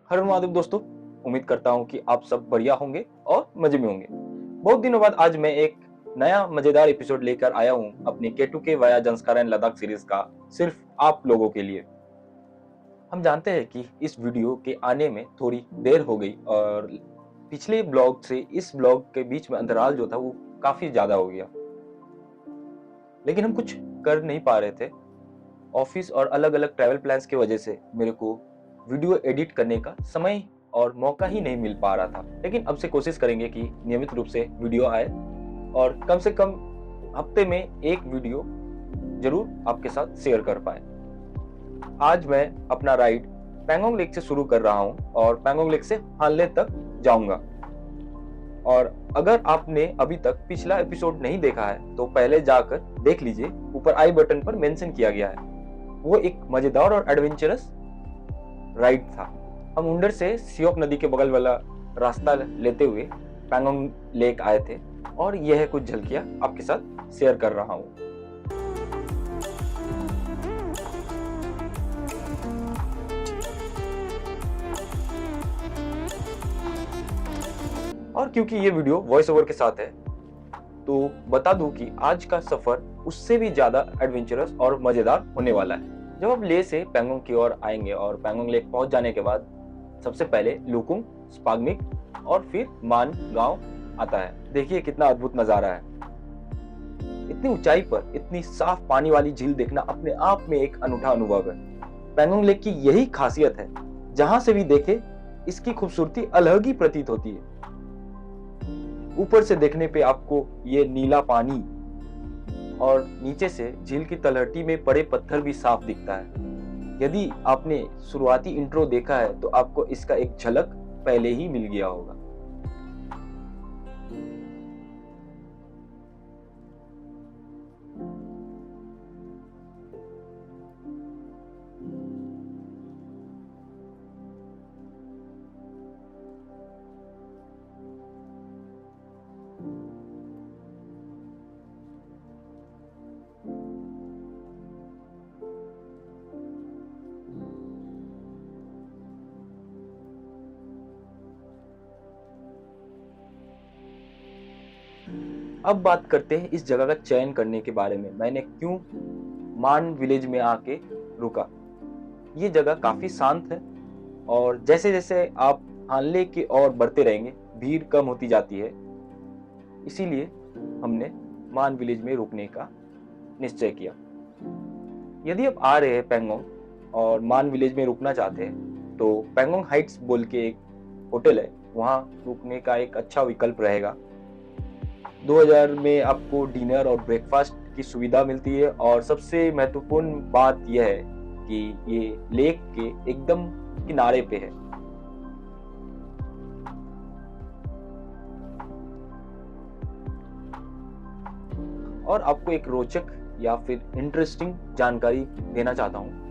हर महादेव दोस्तों, उम्मीद करता हूँ कि आप सब बढ़िया होंगे और मजे में होंगे। बहुत दिनों बाद आज मैं एक नया मजेदार एपिसोड लेकर आया हूँ अपनी K2K via Zanskar Ladakh series का, सिर्फ आप लोगों के लिए। हम जानते हैं कि इस वीडियो के आने में थोड़ी देर हो गई और पिछले ब्लॉग से इस ब्लॉग के बीच में अंतराल जो था वो काफी ज्यादा हो गया, लेकिन हम कुछ कर नहीं पा रहे थे। ऑफिस और अलग अलग ट्रैवल प्लान्स की वजह से मेरे को वीडियो एडिट करने का समय और मौका ही नहीं मिल पा रहा था। लेकिन अब से कोशिश करेंगे कि नियमित रूप से वीडियो आए और कम से कम हफ्ते में एक वीडियो जरूर आपके साथ शेयर कर पाए। आज मैं अपना राइड पैंगोंग लेक से शुरू कर रहा हूँ और पैंगोंग लेक से हानले तक जाऊंगा। और अगर आपने अभी तक पिछला एपिसोड नहीं देखा है तो पहले जाकर देख लीजिए, ऊपर आई बटन पर मेंशन किया गया है। वो एक मजेदार और एडवेंचरस राइड था। हम उंडर से सियोक नदी के बगल वाला रास्ता लेते हुए पैंगोंग लेक आए थे और यह कुछ झलकियां आपके साथ शेयर कर रहा हूँ। और क्योंकि ये वीडियो वॉइस ओवर के साथ है तो बता दूं कि आज का सफर उससे भी ज्यादा एडवेंचरस और मजेदार होने वाला है। जब आप ले से पैंगोंग की ओर आएंगे और पैंगोंग लेक पहुंच जाने के बाद सबसे पहले लुकुंग, स्पागमिक और फिर मान गांव आता है। देखिए कितना अद्भुत नजारा है। इतनी ऊंचाई पर इतनी साफ पानी वाली झील देखना अपने आप में एक अनूठा अनुभव है। पैंगोंग लेक की यही खासियत है, जहां से भी देखे इसकी खूबसूरती अलग ही प्रतीत होती है। ऊपर से देखने पे आपको ये नीला पानी और नीचे से झील की तलहटी में पड़े पत्थर भी साफ दिखता है। यदि आपने शुरुआती इंट्रो देखा है तो आपको इसका एक झलक पहले ही मिल गया होगा। अब बात करते हैं इस जगह का चयन करने के बारे में। मैंने क्यों मान विलेज में आके रुका। ये जगह काफी शांत है और जैसे जैसे आप हानले की ओर बढ़ते रहेंगे भीड़ कम होती जाती है। इसीलिए हमने मान विलेज में रुकने का निश्चय किया। यदि आप आ रहे हैं पैंगोंग और मान विलेज में रुकना चाहते हैं तो पैंगोंग हाइट्स बोल के एक होटल है, वहाँ रुकने का एक अच्छा विकल्प रहेगा। 2000 में आपको डिनर और ब्रेकफास्ट की सुविधा मिलती है और सबसे महत्वपूर्ण बात यह है कि ये लेक के एकदम किनारे पे है। और आपको एक रोचक या फिर इंटरेस्टिंग जानकारी देना चाहता हूँ।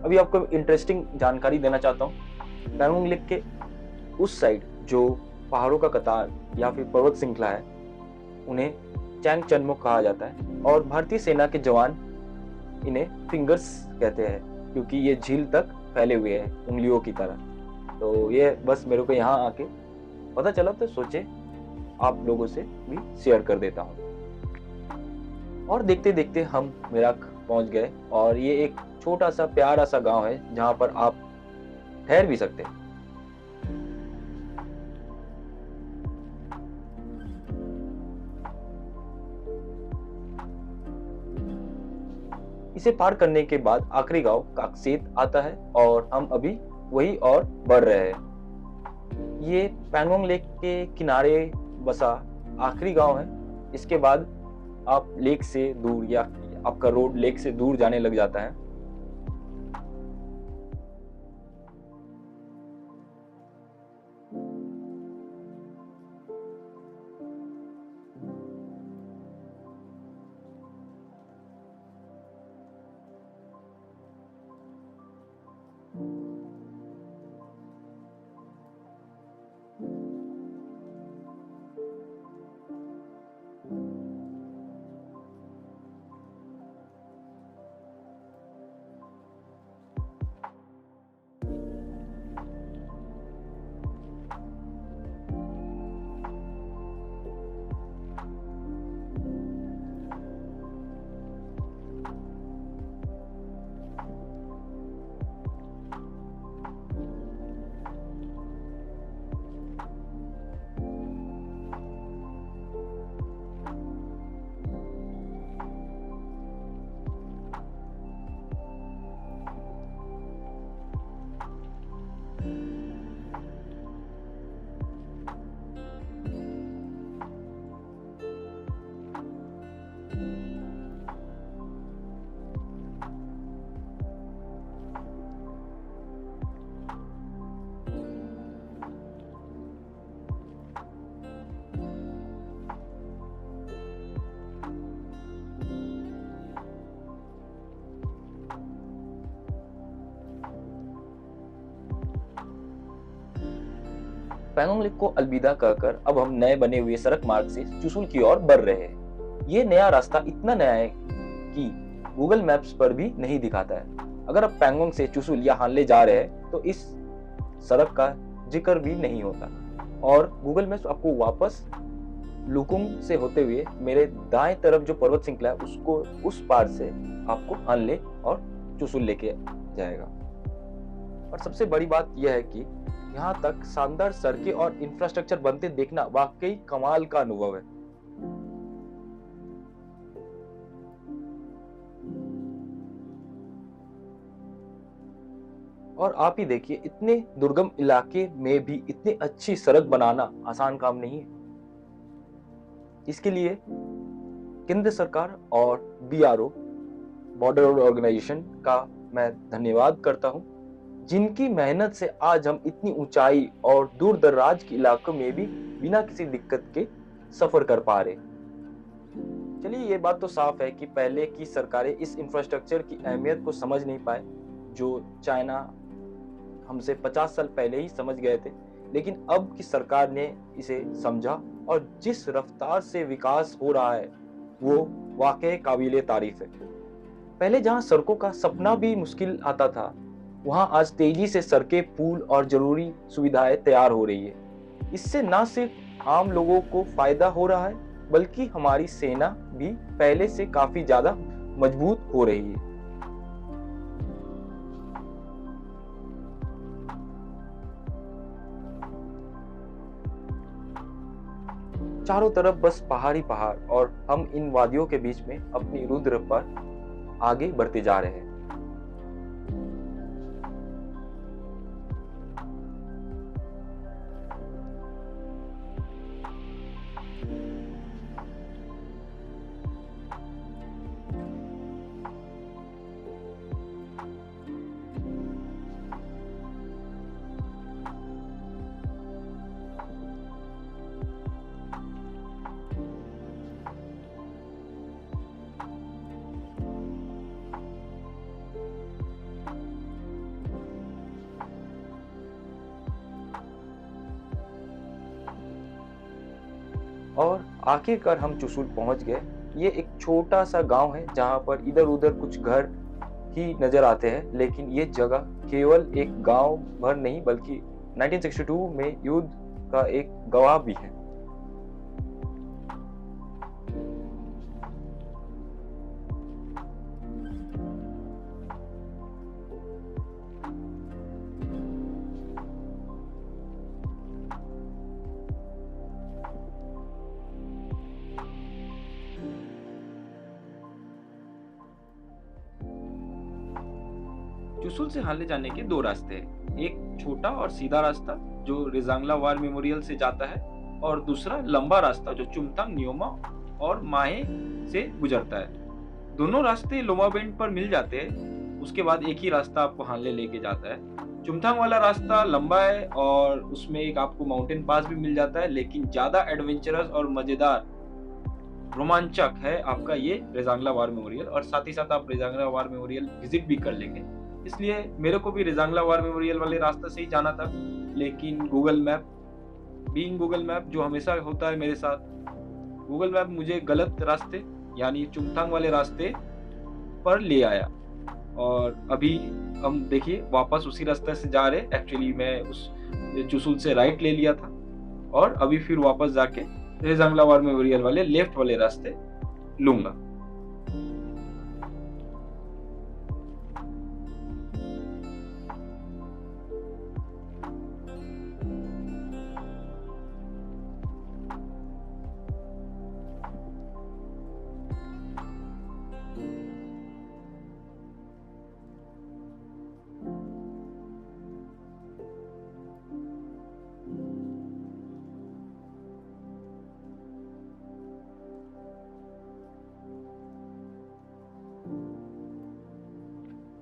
अभी आपको इंटरेस्टिंग जानकारी देना चाहता हूँ। पैंगोंग लेक के उस साइड जो पहाड़ों का कतार या फिर पर्वत श्रृंखला है उन्हें चैंग चनमुक कहा जाता है और भारतीय सेना के जवान इन्हें फिंगर्स कहते हैं क्योंकि ये झील तक फैले हुए हैं उंगलियों की तरह। तो ये बस मेरे को यहाँ आके पता चला तो सोचे आप लोगों से भी शेयर कर देता हूँ। और देखते देखते हम मेरठ पहुंच गए और ये एक छोटा सा प्यारा सा गांव है जहां पर आप ठहर भी सकते हैं। इसे पार करने के बाद आखिरी गांव काकसेत आता है और हम अभी वही और बढ़ रहे हैं। ये पैंगोंग लेक के किनारे बसा आखिरी गांव है। इसके बाद आप लेक से दूर या आपका रोड लेक से दूर जाने लग जाता है। पैंगोंग लेक को अलविदा कहकर अब हम नए बने हुए सड़क मार्ग से चुशुल की ओर बढ़ रहे हैं। ये नया रास्ता इतना नया है कि गूगल मैप्स पर भी नहीं दिखाता है। अगर आप पैंगोंग से चुशुल या हानले जा रहे हैं तो इस सड़क का जिक्र भी नहीं होता और गूगल मैप्स आपको वापस लुकुंग से होते हुए मेरे दाएं तरफ जो पर्वत श्रृंखला है उसको उस पार से आपको हानले और चुशुल लेके जाएगा। और सबसे बड़ी बात यह है कि यहाँ तक शानदार सड़कें और इंफ्रास्ट्रक्चर बनते देखना वाकई कमाल का अनुभव है। और आप ही देखिए, इतने दुर्गम इलाके में भी इतनी अच्छी सड़क बनाना आसान काम नहीं है। इसके लिए केंद्र सरकार और BRO बॉर्डर रोड ऑर्गेनाइजेशन का मैं धन्यवाद करता हूं, जिनकी मेहनत से आज हम इतनी ऊंचाई और दूर दराज के इलाकों में भी बिना किसी दिक्कत के सफर कर पा रहे। चलिए, ये बात तो साफ है कि पहले की सरकारें इस इंफ्रास्ट्रक्चर की अहमियत को समझ नहीं पाए, जो चाइना हमसे 50 साल पहले ही समझ गए थे। लेकिन अब की सरकार ने इसे समझा और जिस रफ्तार से विकास हो रहा है वो वाकई काबिले तारीफ है। पहले जहां सड़कों का सपना भी मुश्किल आता था, वहां आज तेजी से सड़कें, पुल और जरूरी सुविधाएं तैयार हो रही है। इससे न सिर्फ आम लोगों को फायदा हो रहा है, बल्कि हमारी सेना भी पहले से काफी ज्यादा मजबूत हो रही है। चारों तरफ बस पहाड़ ही पहाड़ और हम इन वादियों के बीच में अपनी रुद्र पर आगे बढ़ते जा रहे हैं। और आखिरकार हम चुशुल पहुंच गए। ये एक छोटा सा गांव है जहां पर इधर उधर कुछ घर ही नजर आते हैं, लेकिन ये जगह केवल एक गांव भर नहीं बल्कि 1962 में युद्ध का एक गवाह भी है। चुशुल से हानले जाने के दो रास्ते हैं, एक छोटा और सीधा रास्ता जो रेजांगला वार मेमोरियल से जाता है और दूसरा लंबा रास्ता जो चुमथांग, न्योमा और माहे से गुजरता है। दोनों रास्ते लोमाबेंड पर मिल जाते हैं, उसके बाद एक ही रास्ता आपको हानले लेके जाता है। चुमथांग वाला रास्ता लंबा है और उसमें एक आपको माउंटेन पास भी मिल जाता है, लेकिन ज्यादा एडवेंचरस और मजेदार रोमांचक है आपका ये रेजांगला वार मेमोरियल, और साथ ही साथ आप रेजांगला वार मेमोरियल विजिट भी कर लेंगे। इसलिए मेरे को भी रेजांगला वार मेमोरियल वाले रास्ते से ही जाना था, लेकिन गूगल मैप जो हमेशा होता है मेरे साथ, गूगल मैप मुझे गलत रास्ते यानी चुमथांग वाले रास्ते पर ले आया और अभी हम देखिए वापस उसी रास्ते से जा रहे। एक्चुअली मैं उस चुशुल से राइट ले लिया था और अभी फिर वापस जाके रेजांगला वार मेमोरियल वाले लेफ्ट वाले रास्ते लूंगा।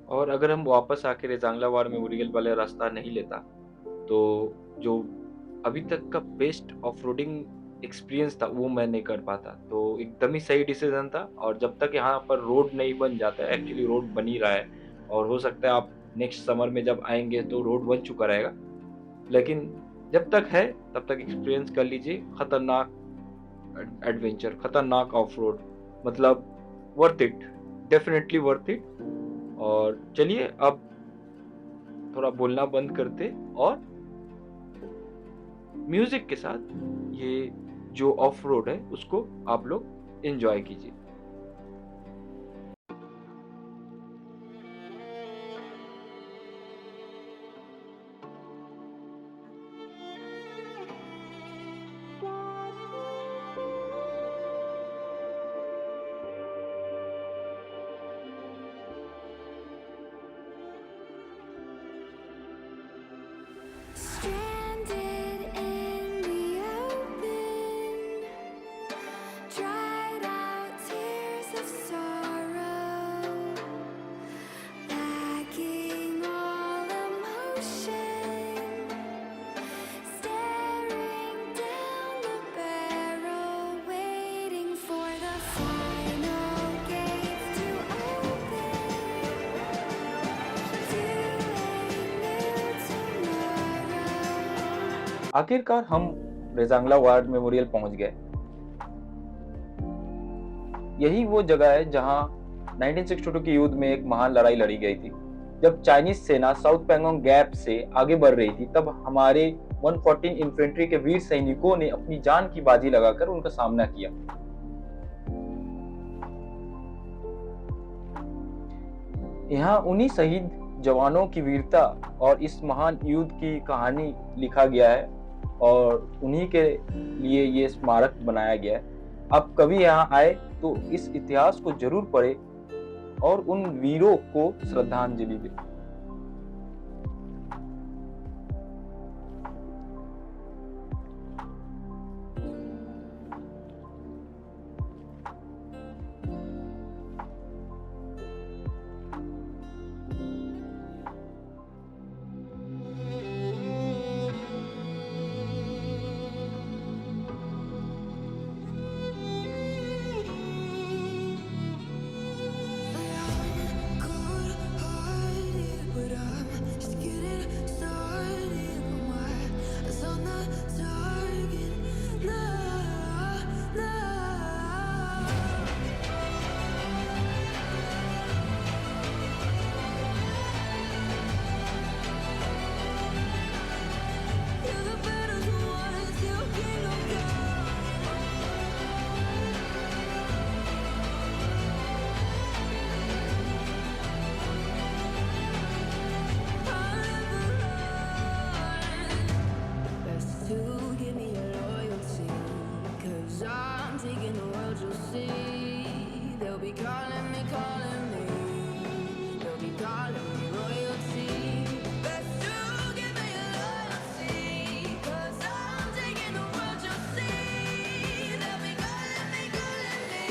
और अगर हम वापस आके रेजांगला वार मेमोरियल वाला रास्ता नहीं लेता तो जो अभी तक का बेस्ट ऑफ रोडिंग एक्सपीरियंस था वो मैं नहीं कर पाता। तो एकदम ही सही डिसीजन था, और जब तक यहाँ पर रोड नहीं बन जाता है, एक्चुअली रोड बन ही रहा है और हो सकता है आप नेक्स्ट समर में जब आएंगे तो रोड बन चुका रहेगा, लेकिन जब तक है तब तक एक्सपीरियंस कर लीजिए खतरनाक एडवेंचर, खतरनाक ऑफ रोड, मतलब worth it, definitely worth it. और चलिए अब थोड़ा बोलना बंद करते और म्यूजिक के साथ ये जो ऑफ रोड है उसको आप लोग एंजॉय कीजिए। Stranded in the open, dried out tears of sorrow, lacking all emotion, staring down the barrel, waiting for the final gates to open to a new tomorrow. आखिरकार हम रेजांगला वार मेमोरियल पहुंच गए। यही वो जगह है जहां 1962 के युद्ध में एक महान लड़ाई लड़ी गई थी। जब चाइनीज सेना साउथ पैंगोंग गैप से आगे बढ़ रही थी तब हमारे 114 इन्फेंट्री के वीर सैनिकों ने अपनी जान की बाजी लगाकर उनका सामना किया। यहाँ उन्हीं शहीद जवानों की वीरता और इस महान युद्ध की कहानी लिखा गया है और उन्हीं के लिए ये स्मारक बनाया गया है। आप कभी यहाँ आए तो इस इतिहास को जरूर पढ़ें और उन वीरों को श्रद्धांजलि दें। But I'm just getting started. My eyes on the target. No, no. You're the better one, still king of God. Best to give me your loyalty, 'cause I'm taking the world, you'll see. They'll be calling me, they'll be calling me royalty. Best to give me your loyalty, 'cause I'm taking the world, you'll see. They'll be calling me, they'll be calling me royalty.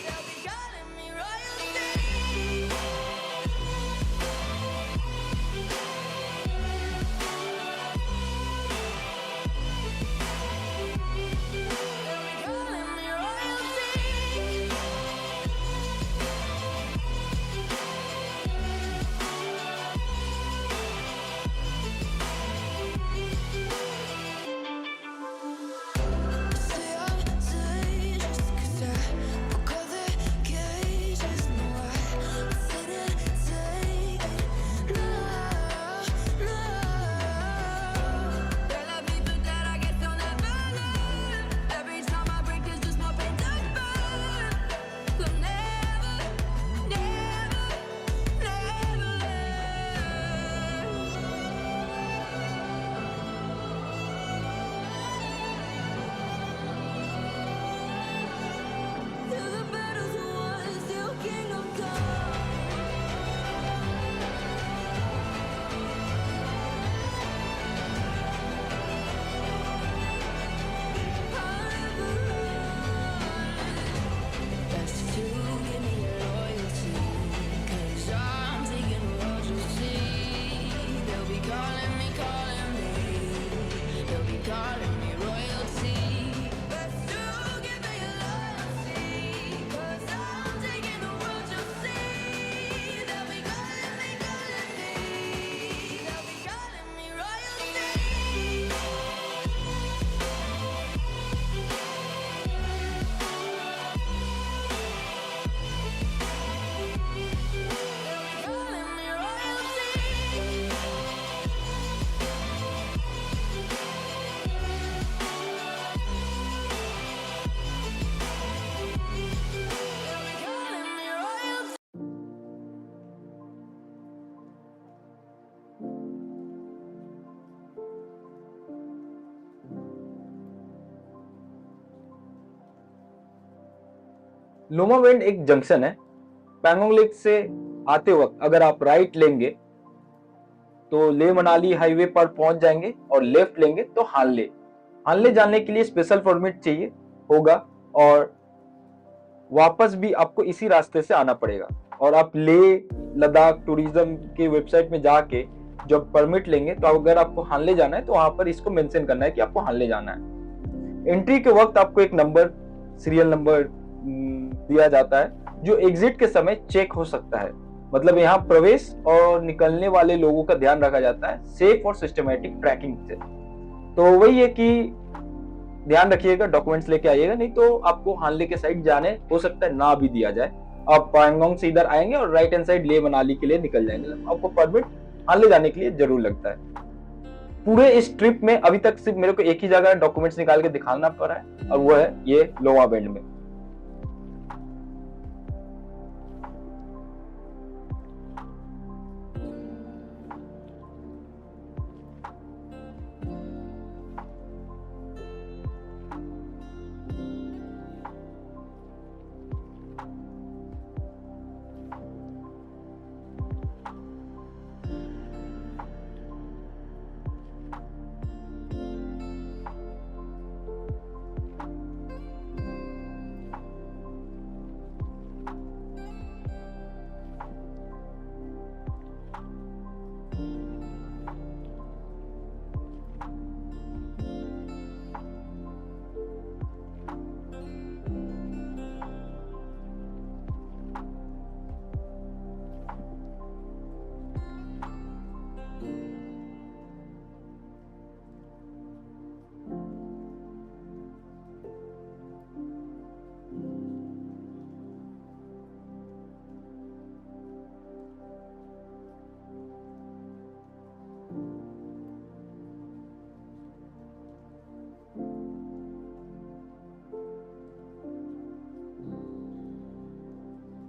They'll be calling me royalty. Loma band एक junction है। Pangong lake से आते वक्त अगर आप right लेंगे तो ले मनाली हाईवे पर पहुंच जाएंगे और लेफ्ट लेंगे तो हानले। हानले जाने के लिए स्पेशल परमिट चाहिए होगा और वापस भी आपको इसी रास्ते से आना पड़ेगा। और आप ले लद्दाख टूरिज्म के वेबसाइट में जाके जब परमिट लेंगे तो अगर आपको हानले जाना है तो वहां पर इसको मेंशन करना है कि आपको हानले जाना है। एंट्री के वक्त आपको एक नंबर, सीरियल नंबर दिया जाता है जो एग्जिट के समय चेक हो सकता है। मतलब यहाँ प्रवेश और निकलने वाले लोगों का ध्यान रखा जाता है सेफ और सिस्टमेटिक ट्रैकिंग से। तो वही है कि ध्यान रखिएगा, डॉक्यूमेंट्स लेके आइएगा, नहीं तो आपको हानले के साइड जाने हो सकता है ना भी दिया जाए। आप पैंगोंग से इधर आएंगे और राइट हैंड साइड ले मनाली के लिए निकल जाएंगे, आपको परमिट हानले जाने के लिए जरूर लगता है। पूरे इस ट्रिप में अभी तक सिर्फ मेरे को एक ही जगह डॉक्यूमेंट्स निकाल के दिखाना पड़ा है और वो है ये लोमा बैंड में।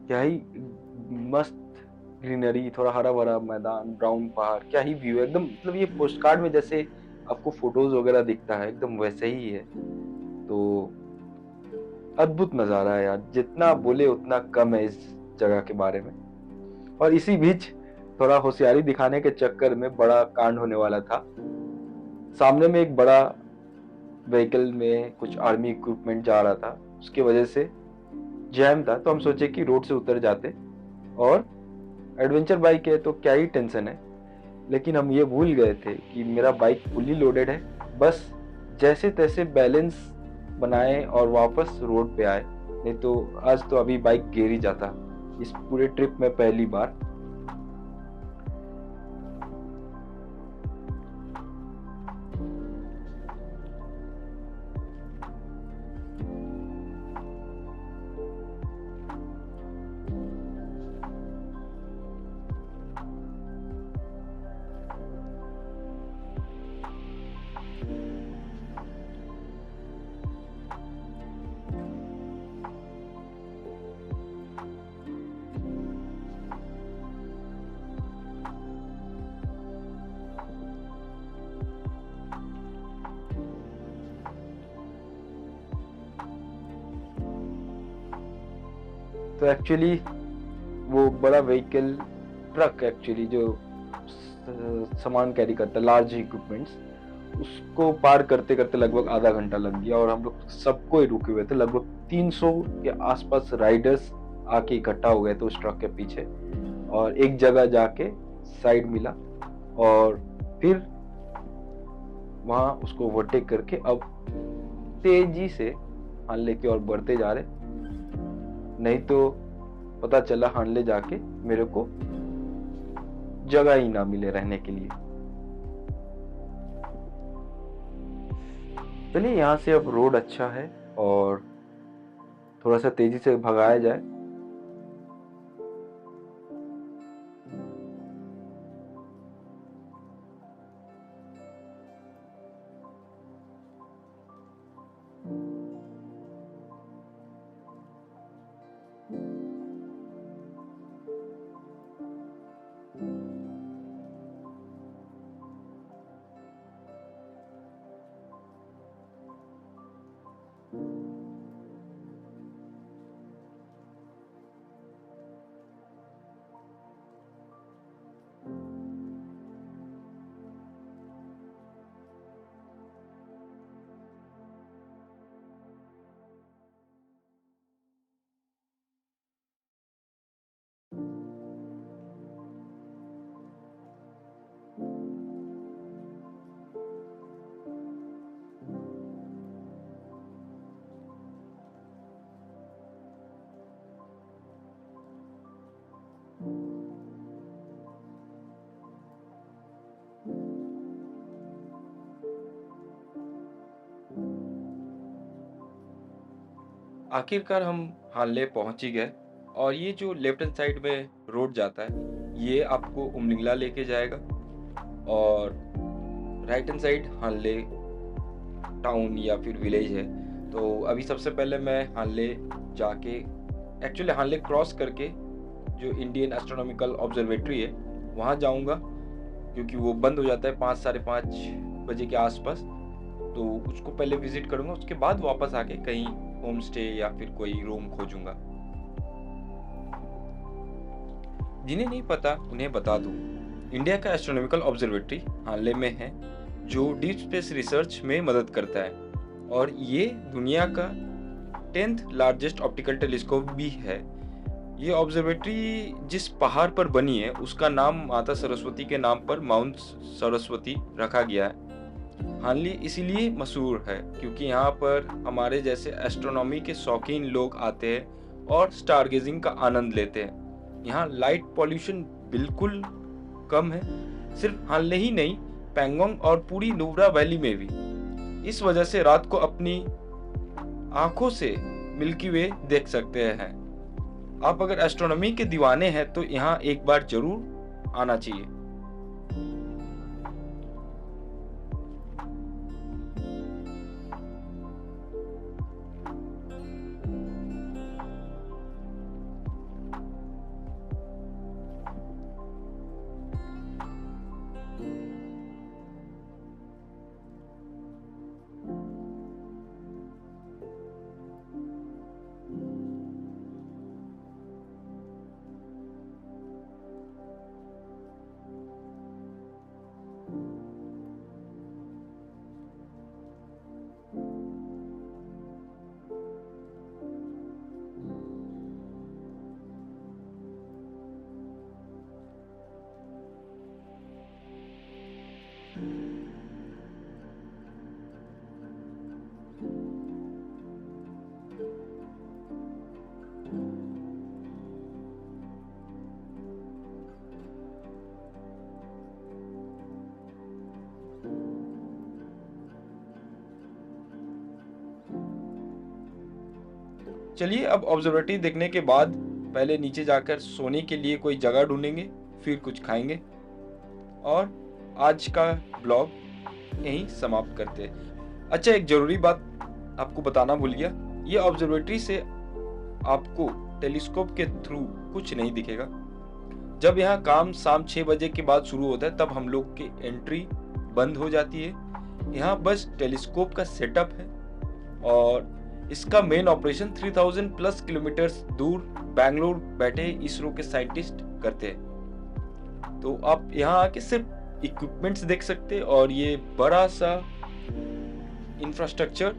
क्या ही मस्त ग्रीनरी, थोड़ा हरा भरा मैदान, ब्राउन पहाड़, क्या ही व्यू है एकदम। मतलब ये पोस्ट कार्ड में जैसे आपको फोटोज वगैरह दिखता है एकदम वैसे ही है। तो अद्भुत नजारा है यार, जितना बोले उतना कम है इस जगह के बारे में। और इसी बीच थोड़ा होशियारी दिखाने के चक्कर में बड़ा कांड होने वाला था। सामने में एक बड़ा व्हीकल में कुछ आर्मी इक्विपमेंट जा रहा था, उसकी वजह से जैम था। तो हम सोचे कि रोड से उतर जाते, और एडवेंचर बाइक है तो क्या ही टेंशन है। लेकिन हम ये भूल गए थे कि मेरा बाइक फुली लोडेड है। बस जैसे तैसे बैलेंस बनाए और वापस रोड पे आए, नहीं तो आज तो अभी बाइक गिर ही जाता। इस पूरे ट्रिप में पहली बार। तो एक्चुअली वो बड़ा व्हीकल, ट्रक एक्चुअली, जो सामान कैरी करता है, लार्ज इक्विपमेंट्स, उसको पार करते करते लगभग आधा घंटा लग गया। और हम लोग सबको ही रुके हुए थे, लगभग 300 के आसपास राइडर्स आके इकट्ठा हो गए थे उस ट्रक के पीछे। और एक जगह जाके साइड मिला और फिर वहां उसको ओवरटेक करके अब तेजी से हानले की ओर बढ़ते जा रहे। नहीं तो पता चला हानले जाके मेरे को जगह ही ना मिले रहने के लिए। चलिए, यहाँ से अब रोड अच्छा है और थोड़ा सा तेजी से भगाया जाए। आखिरकार हम हानले पहुंच ही गए और ये जो लेफ्ट हैंड साइड में रोड जाता है ये आपको उमलिंगला लेके जाएगा और राइट हैंड साइड हानले टाउन या फिर विलेज है। तो अभी सबसे पहले मैं हानले जाके एक्चुअली हानले क्रॉस करके जो इंडियन एस्ट्रोनॉमिकल ऑब्जर्वेटरी है वहाँ जाऊँगा, क्योंकि वो बंद हो जाता है 5 साढ़े 5 बजे के आसपास। तो उसको पहले विजिट करूँगा, उसके बाद वापस आके कहीं होम स्टे या फिर कोई रूम खोजूंगा। जिन्हें नहीं पता उन्हें बता दूं, इंडिया का एस्ट्रोनॉमिकल ऑब्जर्वेटरी हानले में है जो डीप स्पेस रिसर्च में मदद करता है और ये दुनिया का 10th लार्जेस्ट ऑप्टिकल टेलीस्कोप भी है। ये ऑब्जर्वेटरी जिस पहाड़ पर बनी है उसका नाम माता सरस्वती के नाम पर माउंट सरस्वती रखा गया है। हानले इसीलिए मशहूर है क्योंकि यहाँ पर हमारे जैसे एस्ट्रोनॉमी के शौकीन लोग आते हैं और स्टारगेजिंग का आनंद लेते हैं। यहाँ लाइट पॉल्यूशन बिल्कुल कम है, सिर्फ हानले ही नहीं पैंगोंग और पूरी नुब्रा वैली में भी। इस वजह से रात को अपनी आंखों से मिल्की वे देख सकते हैं। आप अगर एस्ट्रोनॉमी के दीवाने हैं तो यहाँ एक बार जरूर आना चाहिए। चलिए अब ऑब्जर्वेटरी देखने के बाद पहले नीचे जाकर सोने के लिए कोई जगह ढूंढेंगे, फिर कुछ खाएंगे और आज का ब्लॉग यहीं समाप्त करते हैं। अच्छा, एक जरूरी बात आपको बताना भूल गया, ये ऑब्जर्वेटरी से आपको टेलीस्कोप के थ्रू कुछ नहीं दिखेगा। जब यहाँ काम शाम 6 बजे के बाद शुरू होता है तब हम लोग की एंट्री बंद हो जाती है। यहाँ बस टेलीस्कोप का सेटअप है और इसका मेन ऑपरेशन 3000 प्लस किलोमीटर दूर बेंगलुरु बैठे इसरो के साइंटिस्ट करते हैं। तो आप यहाँ आके सिर्फ इक्विपमेंट्स देख सकते और ये बड़ा सा इंफ्रास्ट्रक्चर,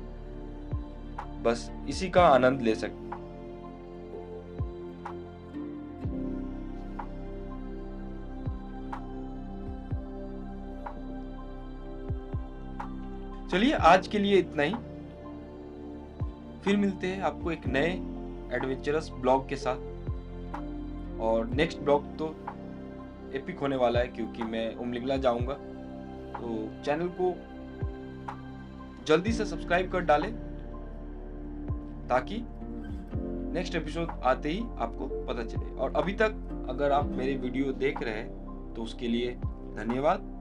बस इसी का आनंद ले सकते। चलिए आज के लिए इतना ही, फिर मिलते हैं आपको एक नए एडवेंचरस ब्लॉग के साथ। और नेक्स्ट ब्लॉग तो एपिक होने वाला है क्योंकि मैं उमलिंगला जाऊंगा। तो चैनल को जल्दी से सब्सक्राइब कर डालें ताकि नेक्स्ट एपिसोड आते ही आपको पता चले। और अभी तक अगर आप मेरे वीडियो देख रहे हैं तो उसके लिए धन्यवाद।